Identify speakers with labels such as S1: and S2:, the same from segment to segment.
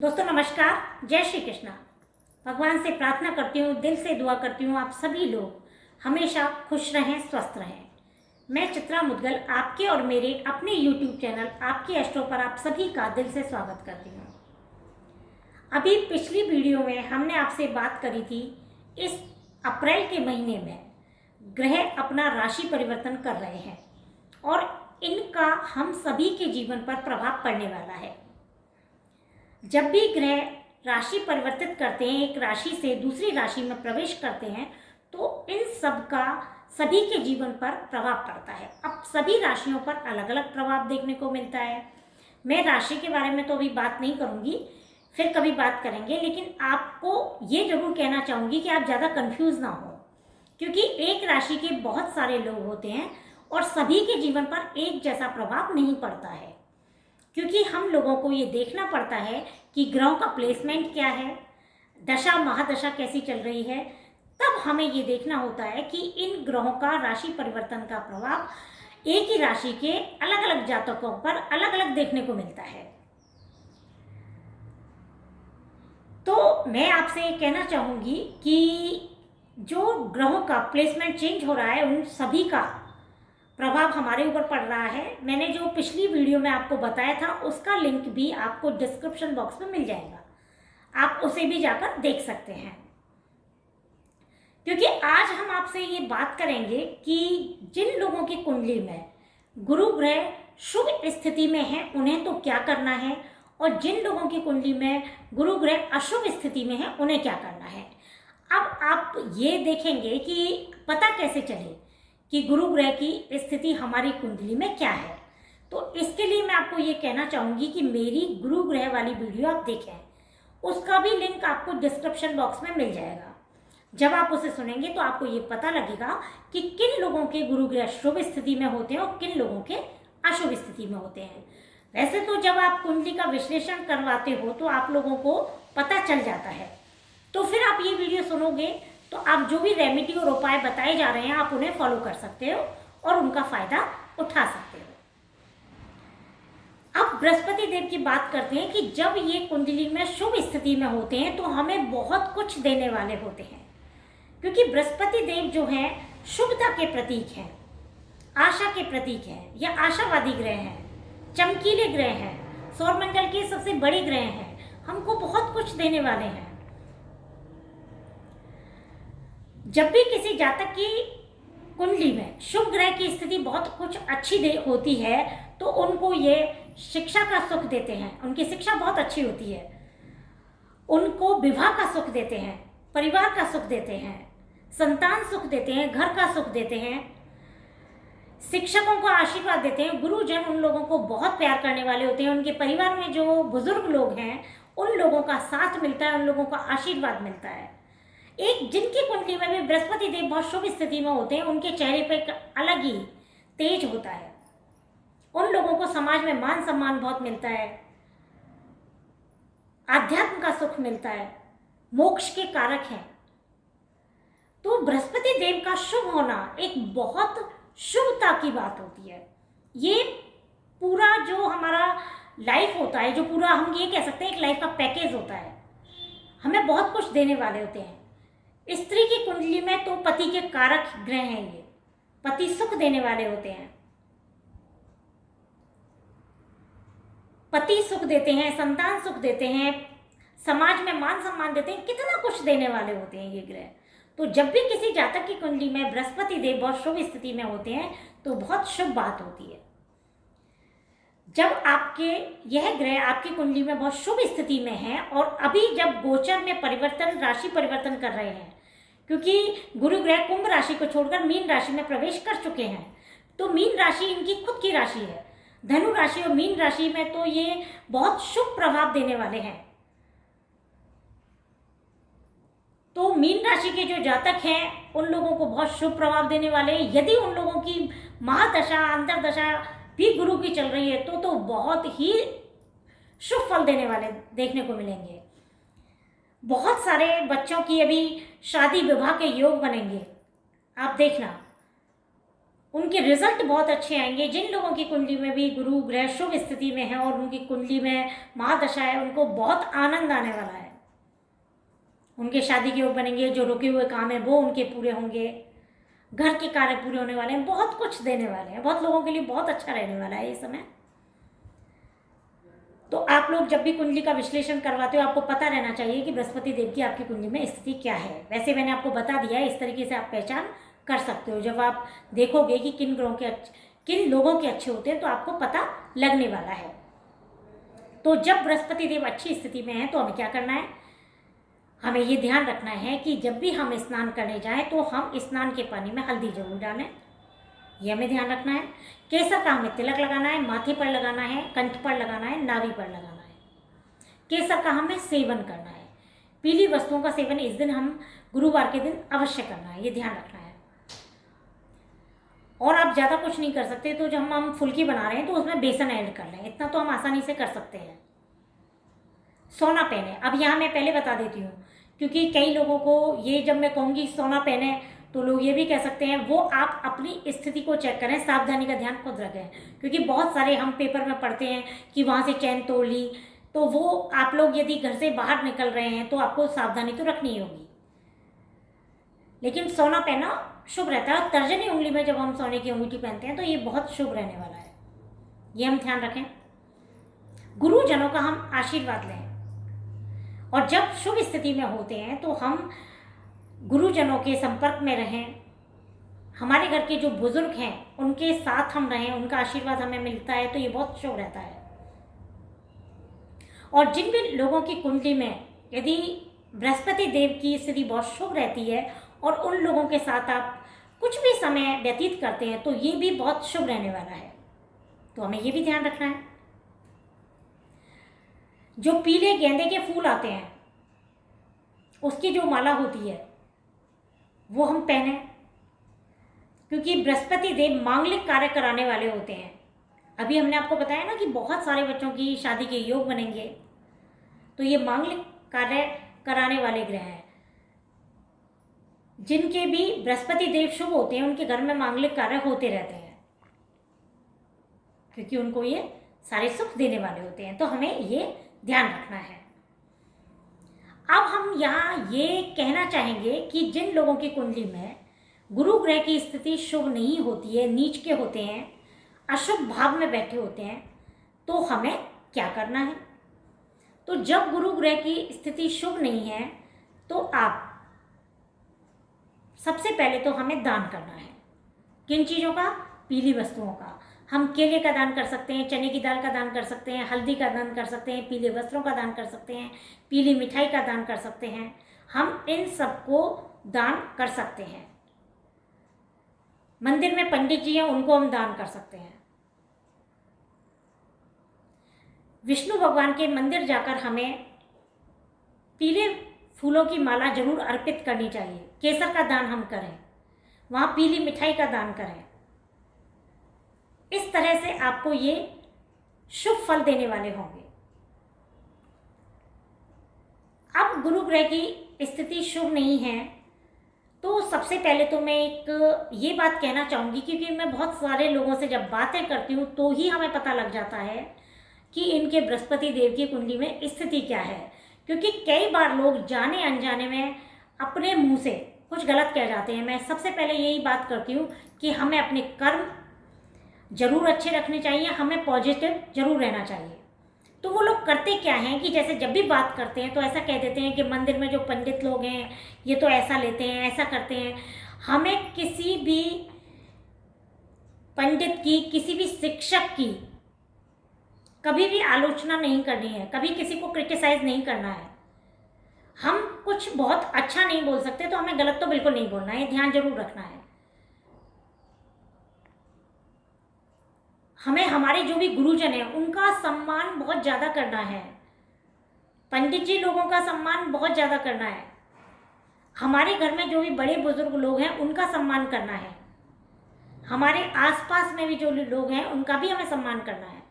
S1: दोस्तों नमस्कार, जय श्री कृष्णा। भगवान से प्रार्थना करती हूँ, दिल से दुआ करती हूँ आप सभी लोग हमेशा खुश रहें, स्वस्थ रहें। मैं चित्रा मुदगल आपके और मेरे अपने YouTube चैनल आपके एस्ट्रो पर आप सभी का दिल से स्वागत करती हूँ। अभी पिछली वीडियो में हमने आपसे बात करी थी, इस अप्रैल के महीने में ग्रह अपना राशि परिवर्तन कर रहे हैं और इनका हम सभी के जीवन पर प्रभाव पड़ने वाला है। जब भी ग्रह राशि परिवर्तित करते हैं, एक राशि से दूसरी राशि में प्रवेश करते हैं, तो इन सब का सभी के जीवन पर प्रभाव पड़ता है। अब सभी राशियों पर अलग अलग प्रभाव देखने को मिलता है। मैं राशि के बारे में तो अभी बात नहीं करूंगी, फिर कभी बात करेंगे, लेकिन आपको ये जरूर कहना चाहूँगी कि आप ज़्यादा कंफ्यूज ना हो, क्योंकि एक राशि के बहुत सारे लोग होते हैं और सभी के जीवन पर एक जैसा प्रभाव नहीं पड़ता है, क्योंकि हम लोगों को ये देखना पड़ता है कि ग्रहों का प्लेसमेंट क्या है, दशा महादशा कैसी चल रही है। तब हमें ये देखना होता है कि इन ग्रहों का राशि परिवर्तन का प्रभाव एक ही राशि के अलग अलग जातकों पर अलग अलग देखने को मिलता है। तो मैं आपसे कहना चाहूँगी कि जो ग्रहों का प्लेसमेंट चेंज हो रहा है, उन सभी का प्रभाव हमारे ऊपर पड़ रहा है। मैंने जो पिछली वीडियो में आपको बताया था, उसका लिंक भी आपको डिस्क्रिप्शन बॉक्स में मिल जाएगा, आप उसे भी जाकर देख सकते हैं। क्योंकि आज हम आपसे ये बात करेंगे कि जिन लोगों की कुंडली में गुरु ग्रह शुभ स्थिति में है उन्हें तो क्या करना है, और जिन लोगों की कुंडली में गुरु ग्रह अशुभ स्थिति में है उन्हें क्या करना है। अब आप ये देखेंगे कि पता कैसे चले कि गुरु ग्रह की स्थिति हमारी कुंडली में क्या है। तो इसके लिए मैं आपको ये कहना चाहूँगी कि मेरी गुरु ग्रह वाली वीडियो आप देखें, उसका भी लिंक आपको डिस्क्रिप्शन बॉक्स में मिल जाएगा। जब आप उसे सुनेंगे तो आपको ये पता लगेगा कि किन लोगों के गुरु ग्रह शुभ स्थिति में होते हैं और किन लोगों के अशुभ स्थिति में होते हैं। वैसे तो जब आप कुंडली का विश्लेषण करवाते हो तो आप लोगों को पता चल जाता है, तो फिर आप ये वीडियो सुनोगे तो आप जो भी रेमेडी और उपाय बताए जा रहे हैं आप उन्हें फॉलो कर सकते हो और उनका फायदा उठा सकते हो। अब बृहस्पति देव की बात करते हैं कि जब ये कुंडली में शुभ स्थिति में होते हैं तो हमें बहुत कुछ देने वाले होते हैं, क्योंकि बृहस्पति देव जो हैं शुभता के प्रतीक हैं, आशा के प्रतीक हैं, या आशावादी ग्रह हैं, चमकीले ग्रह हैं, सौरमंडल के सबसे बड़े ग्रह हैं, हमको बहुत कुछ देने वाले हैं। जब भी किसी जातक की कुंडली में शुभ ग्रह की स्थिति बहुत कुछ अच्छी होती है तो उनको ये शिक्षा का सुख देते हैं, उनकी शिक्षा बहुत अच्छी होती है, उनको विवाह का सुख देते हैं, परिवार का सुख देते हैं, संतान सुख देते हैं, घर का सुख देते हैं, शिक्षकों को आशीर्वाद देते हैं, गुरुजन उन लोगों को बहुत प्यार करने वाले होते हैं, उनके परिवार में जो बुजुर्ग लोग हैं उन लोगों का साथ मिलता है, उन लोगों का आशीर्वाद मिलता है। एक जिनकी कुंडली में भी बृहस्पति देव बहुत शुभ स्थिति में होते हैं, उनके चेहरे पर एक अलग ही तेज होता है, उन लोगों को समाज में मान सम्मान बहुत मिलता है, आध्यात्म का सुख मिलता है, मोक्ष के कारक हैं। तो बृहस्पति देव का शुभ होना एक बहुत शुभता की बात होती है। ये पूरा जो हमारा लाइफ होता है, जो पूरा हम ये कह सकते हैं एक लाइफ का पैकेज होता है, हमें बहुत कुछ देने वाले होते हैं। स्त्री की कुंडली में तो पति के कारक ग्रह हैं, ये पति सुख देने वाले होते हैं, पति सुख देते हैं, संतान सुख देते हैं, समाज में मान सम्मान देते हैं, कितना कुछ देने वाले होते हैं ये ग्रह। तो जब भी किसी जातक की कुंडली में बृहस्पति देव बहुत शुभ स्थिति में होते हैं तो बहुत शुभ बात होती है। जब आपके यह ग्रह आपकी कुंडली में बहुत शुभ स्थिति में है और अभी जब गोचर में परिवर्तन, राशि परिवर्तन कर रहे हैं, क्योंकि गुरु ग्रह कुंभ राशि को छोड़कर मीन राशि में प्रवेश कर चुके हैं, तो मीन राशि इनकी खुद की राशि है। धनु राशि और मीन राशि में तो ये बहुत शुभ प्रभाव देने वाले हैं। तो मीन राशि के जो जातक हैं उन लोगों को बहुत शुभ प्रभाव देने वाले हैं। यदि उन लोगों की महादशा, अंतरदशा भी गुरु की चल रही है तो बहुत ही शुभ फल देने वाले देखने को मिलेंगे। बहुत सारे बच्चों की अभी शादी विवाह के योग बनेंगे, आप देखना। उनके रिजल्ट बहुत अच्छे आएंगे। जिन लोगों की कुंडली में भी गुरु ग्रह शुभ स्थिति में है और उनकी कुंडली में महादशा है, उनको बहुत आनंद आने वाला है। उनके शादी के योग बनेंगे, जो रुके हुए काम है वो उनके पूरे होंगे, घर के कार्य पूरे होने वाले हैं, बहुत कुछ देने वाले हैं। बहुत लोगों के लिए बहुत अच्छा रहने वाला है ये समय। तो आप लोग जब भी कुंडली का विश्लेषण करवाते हो, आपको पता रहना चाहिए कि बृहस्पति देव की आपकी कुंडली में स्थिति क्या है। वैसे मैंने आपको बता दिया है, इस तरीके से आप पहचान कर सकते हो। जब आप देखोगे कि किन ग्रहों के किन लोगों के अच्छे होते हैं, तो आपको पता लगने वाला है। तो जब बृहस्पति देव अच्छी स्थिति में है तो हमें क्या करना है, हमें ये ध्यान रखना है कि जब भी हम स्नान करने जाएं तो हम स्नान के पानी में हल्दी जरूर डालें। ये हमें ध्यान रखना है। केसर का हमें तिलक लगाना है, माथे पर लगाना है, कंठ पर लगाना है, नाभि पर लगाना है। केसर का हमें सेवन करना है। पीली वस्तुओं का सेवन इस दिन हम गुरुवार के दिन अवश्य करना है, ये ध्यान रखना है। और आप ज़्यादा कुछ नहीं कर सकते, तो जब हम फुल्की बना रहे हैं तो उसमें बेसन ऐड कर लें, इतना तो हम आसानी से कर सकते हैं। सोना पहने, अब यहाँ मैं पहले बता देती हूँ, क्योंकि कई लोगों को ये जब मैं कहूँगी सोना पहने तो लोग ये भी कह सकते हैं, वो आप अपनी स्थिति को चेक करें, सावधानी का ध्यान खुद रखें। क्योंकि बहुत सारे हम पेपर में पढ़ते हैं कि वहाँ से चैन तोड़ ली, तो वो आप लोग यदि घर से बाहर निकल रहे हैं तो आपको सावधानी तो रखनी ही होगी। लेकिन सोना पहना शुभ रहता है। तर्जनी उंगली में जब हम सोने की अंगूठी पहनते हैं तो ये बहुत शुभ रहने वाला है, ये हम ध्यान रखें। गुरुजनों का हम आशीर्वाद लें, और जब शुभ स्थिति में होते हैं तो हम गुरुजनों के संपर्क में रहें। हमारे घर के जो बुजुर्ग हैं उनके साथ हम रहें, उनका आशीर्वाद हमें मिलता है तो ये बहुत शुभ रहता है। और जिन भी लोगों की कुंडली में यदि बृहस्पति देव की स्थिति बहुत शुभ रहती है और उन लोगों के साथ आप कुछ भी समय व्यतीत करते हैं तो ये भी बहुत शुभ रहने वाला है। तो हमें ये भी ध्यान रखना है। जो पीले गेंदे के फूल आते हैं उसकी जो माला होती है वो हम पहने, क्योंकि बृहस्पति देव मांगलिक कार्य कराने वाले होते हैं। अभी हमने आपको बताया ना कि बहुत सारे बच्चों की शादी के योग बनेंगे, तो ये मांगलिक कार्य कराने वाले ग्रह हैं। जिनके भी बृहस्पति देव शुभ होते हैं उनके घर में मांगलिक कार्य होते रहते हैं, क्योंकि उनको ये सारे सुख देने वाले होते हैं। तो हमें ये ध्यान रखना है। अब हम यहाँ ये कहना चाहेंगे कि जिन लोगों की कुंडली में गुरु ग्रह की स्थिति शुभ नहीं होती है, नीच के होते हैं, अशुभ भाव में बैठे होते हैं, तो हमें क्या करना है। तो जब गुरु ग्रह की स्थिति शुभ नहीं है तो आप सबसे पहले तो हमें दान करना है। किन चीज़ों का? पीली वस्तुओं का। हम केले का दान कर सकते हैं, चने की दाल का दान कर सकते हैं, हल्दी का दान कर सकते हैं, पीले वस्त्रों का दान कर सकते हैं, पीली मिठाई का दान कर सकते हैं। हम इन सबको दान कर सकते हैं। मंदिर में पंडित जी हैं, उनको हम दान कर सकते हैं। विष्णु भगवान के मंदिर जाकर हमें पीले फूलों की माला जरूर अर्पित करनी चाहिए। केसर का दान हम करें, वहाँ पीली मिठाई का दान करें। इस तरह से आपको ये शुभ फल देने वाले होंगे। अब गुरु ग्रह की स्थिति शुभ नहीं है तो सबसे पहले तो मैं एक ये बात कहना चाहूँगी, क्योंकि मैं बहुत सारे लोगों से जब बातें करती हूँ तो ही हमें पता लग जाता है कि इनके बृहस्पति देव की कुंडली में स्थिति क्या है। क्योंकि कई बार लोग जाने अनजाने में अपने मुंह से कुछ गलत कह जाते हैं। मैं सबसे पहले यही बात करती हूँ कि हमें अपने कर्म जरूर अच्छे रखने चाहिए, हमें पॉजिटिव जरूर रहना चाहिए। तो वो लोग करते क्या हैं कि जैसे जब भी बात करते हैं तो ऐसा कह देते हैं कि मंदिर में जो पंडित लोग हैं ये तो ऐसा लेते हैं, ऐसा करते हैं। हमें किसी भी पंडित की, किसी भी शिक्षक की कभी भी आलोचना नहीं करनी है, कभी किसी को क्रिटिसाइज नहीं करना है। हम कुछ बहुत अच्छा नहीं बोल सकते तो हमें गलत तो बिल्कुल नहीं बोलना है, ये ध्यान जरूर रखना है। हमें हमारे जो भी गुरुजन हैं उनका सम्मान बहुत ज़्यादा करना है। पंडित जी लोगों का सम्मान बहुत ज़्यादा करना है। हमारे घर में जो भी बड़े बुजुर्ग लोग हैं उनका सम्मान करना है। हमारे आसपास में भी जो लोग हैं उनका भी हमें सम्मान करना है।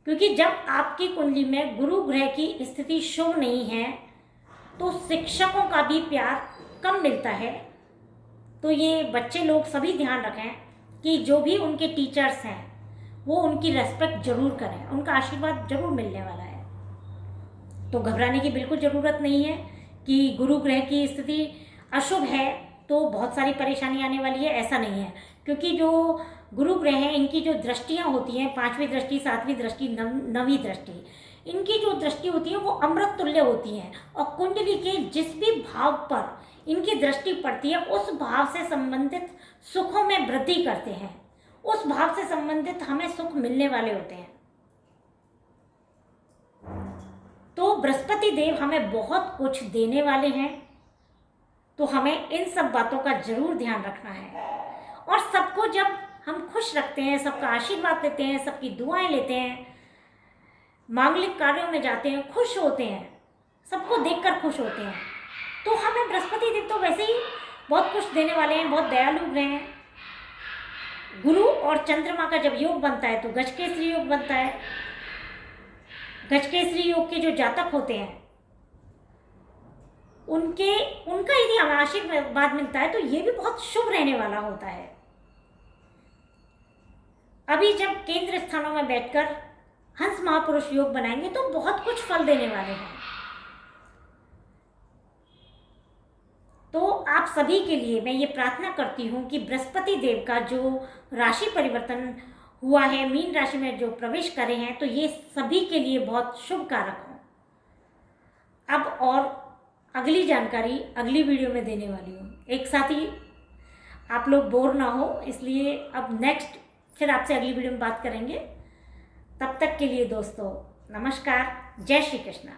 S1: क्योंकि जब आपकी कुंडली में गुरु ग्रह की स्थिति शुभ नहीं है तो शिक्षकों का भी प्यार कम मिलता है, तो ये बच्चे लोग सभी ध्यान रखें कि जो भी उनके टीचर्स हैं वो उनकी रेस्पेक्ट जरूर करें, उनका आशीर्वाद जरूर मिलने वाला है। तो घबराने की बिल्कुल ज़रूरत नहीं है कि गुरु ग्रह की स्थिति अशुभ है तो बहुत सारी परेशानी आने वाली है, ऐसा नहीं है। क्योंकि जो गुरु ग्रह हैं इनकी जो दृष्टियाँ होती हैं, 5वीं दृष्टि, 7वीं दृष्टि, 9वीं दृष्टि, इनकी जो दृष्टि होती है वो अमृत तुल्य होती हैं। और कुंडली के जिस भी भाव पर इनकी दृष्टि पड़ती है उस भाव से संबंधित सुखों में वृद्धि करते हैं, उस भाव से संबंधित हमें सुख मिलने वाले होते हैं। तो बृहस्पति देव हमें बहुत कुछ देने वाले हैं, तो हमें इन सब बातों का जरूर ध्यान रखना है। और सबको जब हम खुश रखते हैं, सबका आशीर्वाद लेते हैं, सबकी दुआएं लेते हैं, मांगलिक कार्यों में जाते हैं, खुश होते हैं, सबको देखकर खुश होते हैं, तो हमें बृहस्पति देव तो वैसे ही बहुत कुछ देने वाले हैं, बहुत दयालु ग्रह हैं। गुरु और चंद्रमा का जब योग बनता है तो गजकेसरी योग बनता है। गजकेसरी योग के जो जातक होते हैं उनका यदि हमें आशीर्वाद मिलता है तो ये भी बहुत शुभ रहने वाला होता है। अभी जब केंद्र स्थानों में बैठकर हंस महापुरुष योग बनाएंगे तो बहुत कुछ फल देने वाले हैं। तो आप सभी के लिए मैं ये प्रार्थना करती हूँ कि बृहस्पति देव का जो राशि परिवर्तन हुआ है, मीन राशि में जो प्रवेश करे हैं, तो ये सभी के लिए बहुत शुभ कारक हो। अब और अगली जानकारी अगली वीडियो में देने वाली हूँ, एक साथ ही आप लोग बोर ना हो, इसलिए अब नेक्स्ट फिर आपसे अगली वीडियो में बात करेंगे। तब तक के लिए दोस्तों नमस्कार, जय श्री कृष्णा।